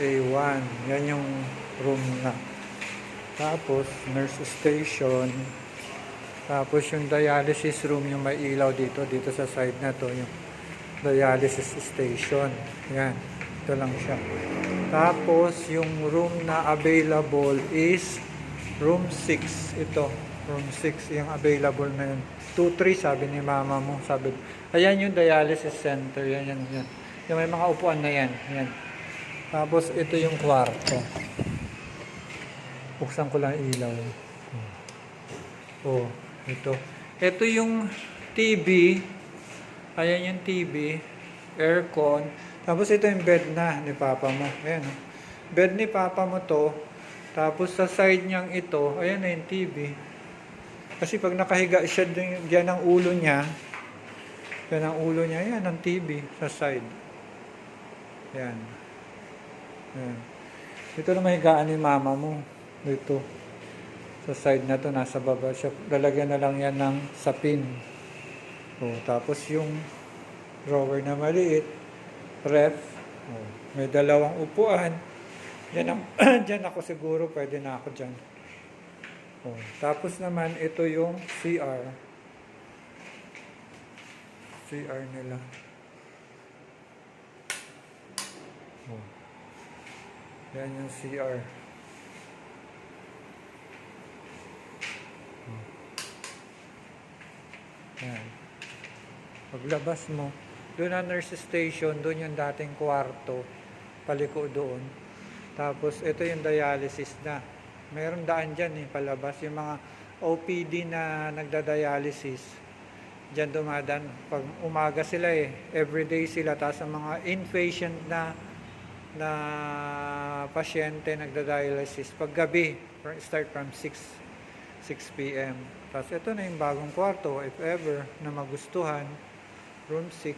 A1. Yan yung room na. Tapos, nurse station. Tapos, yung dialysis room, yung may ilaw dito. Dito sa side na to, yung dialysis station. Yan. Ito lang siya. Tapos, yung room na available is room 6. Ito. Room 6. Yung available na yun. 2-3 sabi ni mama mo. Sabi, ayan yung dialysis center. Yan. Yung may mga upuan na yan. Yan. Tapos, ito yung kwarto. Buksan ko lang ilaw. Oh, ito. Ito yung TV. Ayan yung TV. Aircon. Tapos, ito yung bed na ni papa mo. Ayan. Bed ni papa mo to. Tapos, sa side niyang ito, ayan na yung TV. Kasi pag nakahiga siya, yan ang ulo niya. Yan ang ulo niya. Ayan ang TV sa side. Yan. Ayan. Ito na mahigaan ni mama mo. Dito. Sa side na to, nasa baba siya. Lalagyan na lang yan ng sapin. O, tapos yung drawer na maliit. Ref. O, may dalawang upuan. Yan ang, dyan ako siguro. Pwede na ako dyan. O, tapos naman, ito yung CR. CR nila. Oh. Yan yung CR. Oh. Yan. Paglabas mo, doon ang nurse station, doon yung dating kwarto, paliko doon. Tapos, ito yung dialysis na. Meron daan dyan palabas. Yung mga OPD na nagda-dialysis, dyan dumadaan. Pag umaga sila everyday sila. Tapos ang mga inpatient na pasyente nagda-dialysis. Pag gabi, start from 6 p.m. Tapos ito na yung bagong kwarto, if ever, na magustuhan. Room 6.